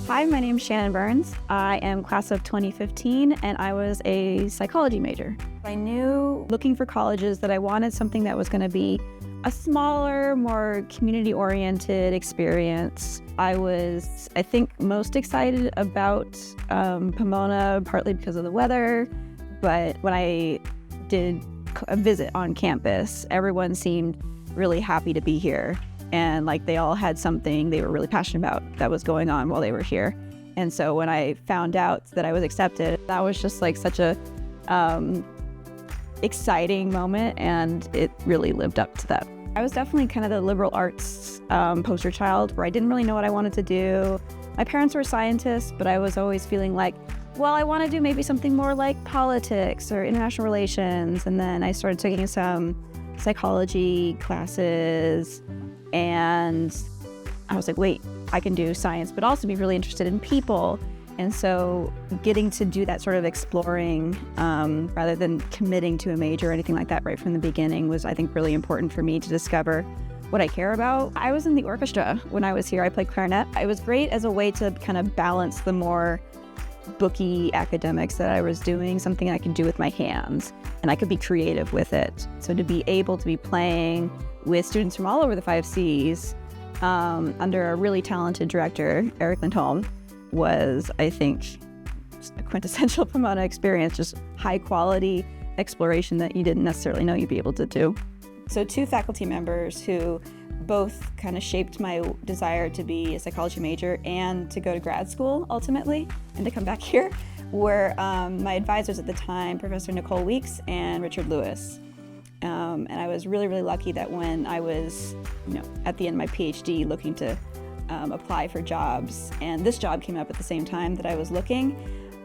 Hi, my name is Shannon Burns. I am class of 2015 and I was a psychology major. I knew looking for colleges that I wanted something that was going to be a smaller, more community-oriented experience. I was, I think, most excited about Pomona, partly because of the weather, but when I did a visit on campus, everyone seemed really happy to be here. And like they all had something they were really passionate about that was going on while they were here. And so when I found out that I was accepted, that was just like such a exciting moment, and it really lived up to that. I was definitely kind of the liberal arts poster child where I didn't really know what I wanted to do. My parents were scientists, but I was always feeling like, well, I want to do maybe something more like politics or international relations. And then I started taking some psychology classes, and I was like, wait, I can do science, but also be really interested in people. And so getting to do that sort of exploring rather than committing to a major or anything like that right from the beginning was, I think, really important for me to discover what I care about. I was in the orchestra when I was here. I played clarinet. It was great as a way to kind of balance the more booky academics that I was doing, something I could do with my hands, and I could be creative with it. So to be able to be playing with students from all over the 5 Cs under a really talented director, Eric Lindholm, was, I think, a quintessential Pomona experience, just high quality exploration that you didn't necessarily know you'd be able to do. So 2 faculty members who both kind of shaped my desire to be a psychology major and to go to grad school ultimately and to come back here were my advisors at the time, Professor Nicole Weeks and Richard Lewis. And I was really, really lucky that when I was, at the end of my PhD looking to apply for jobs, and this job came up at the same time that I was looking,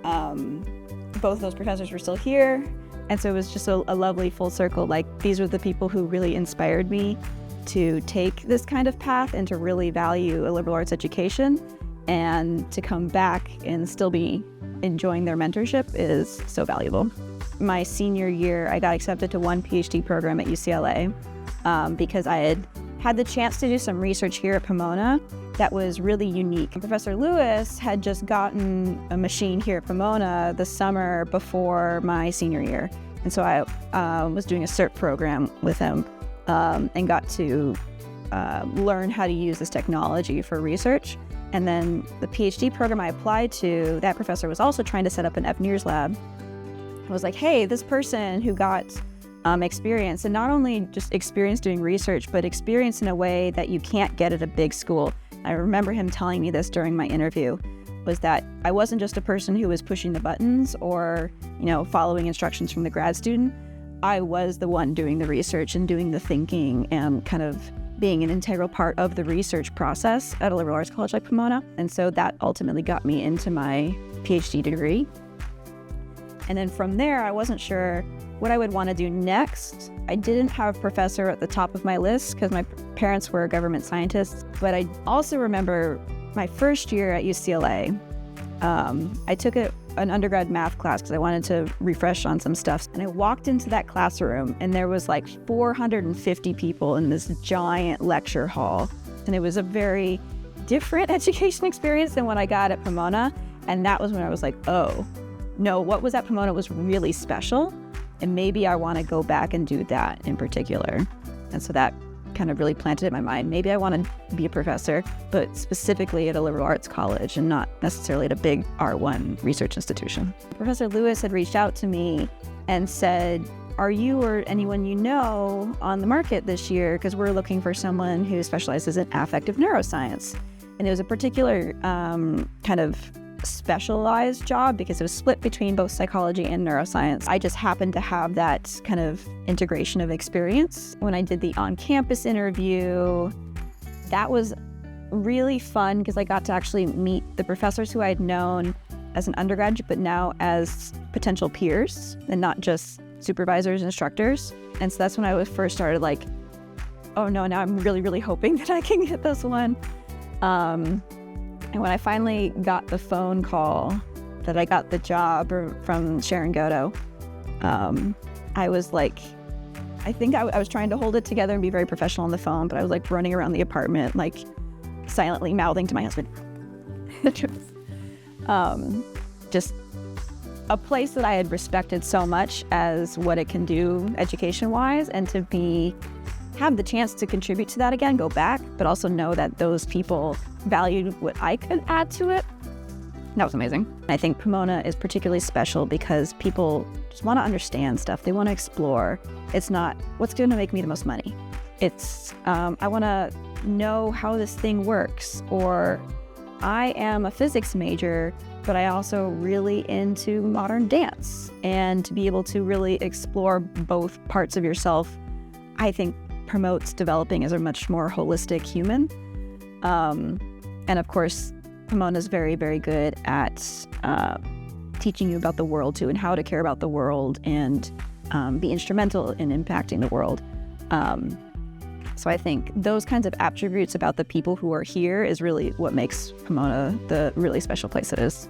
both of those professors were still here. And so it was just a lovely full circle. Like, these were the people who really inspired me to take this kind of path and to really value a liberal arts education, and to come back and still be enjoying their mentorship is so valuable. My senior year, I got accepted to one PhD program at UCLA because I had the chance to do some research here at Pomona that was really unique. Professor Lewis had just gotten a machine here at Pomona the summer before my senior year. And so I was doing a CERT program with him and got to learn how to use this technology for research. And then the PhD program I applied to, that professor was also trying to set up an FNIRS lab. I was like, hey, this person who got experience, and not only just experience doing research, but experience in a way that you can't get at a big school. I remember him telling me this during my interview, was that I wasn't just a person who was pushing the buttons or, following instructions from the grad student. I was the one doing the research and doing the thinking and kind of being an integral part of the research process at a liberal arts college like Pomona. And so that ultimately got me into my PhD degree. And then from there, I wasn't sure what I would want to do next. I didn't have a professor at the top of my list because my parents were government scientists. But I also remember my first year at UCLA, I took an undergrad math class because I wanted to refresh on some stuff. And I walked into that classroom and there was like 450 people in this giant lecture hall. And it was a very different education experience than what I got at Pomona. And that was when I was like, oh, no, what was at Pomona was really special. And maybe I want to go back and do that in particular. And so that kind of really planted in my mind. Maybe I want to be a professor, but specifically at a liberal arts college and not necessarily at a big R1 research institution. Professor Lewis had reached out to me and said, are you or anyone you know on the market this year? Because we're looking for someone who specializes in affective neuroscience. And it was a particular kind of specialized job because it was split between both psychology and neuroscience. I just happened to have that kind of integration of experience. When I did the on-campus interview, that was really fun because I got to actually meet the professors who I had known as an undergraduate, but now as potential peers and not just supervisors and instructors. And so that's when I first started like, oh no, now I'm really, really hoping that I can get this one. And when I finally got the phone call that I got the job from Sharon Goto, I was like, I think I was trying to hold it together and be very professional on the phone, but I was like running around the apartment, like silently mouthing to my husband. Just a place that I had respected so much as what it can do education-wise, and to have the chance to contribute to that again, go back, but also know that those people valued what I could add to it. That was amazing. I think Pomona is particularly special because people just want to understand stuff. They want to explore. It's not, what's going to make me the most money? It's, I want to know how this thing works. Or I am a physics major, but I also really into modern dance. And to be able to really explore both parts of yourself, I think promotes developing as a much more holistic human. And of course, Pomona is very, very good at teaching you about the world too, and how to care about the world and be instrumental in impacting the world. So I think those kinds of attributes about the people who are here is really what makes Pomona the really special place it is.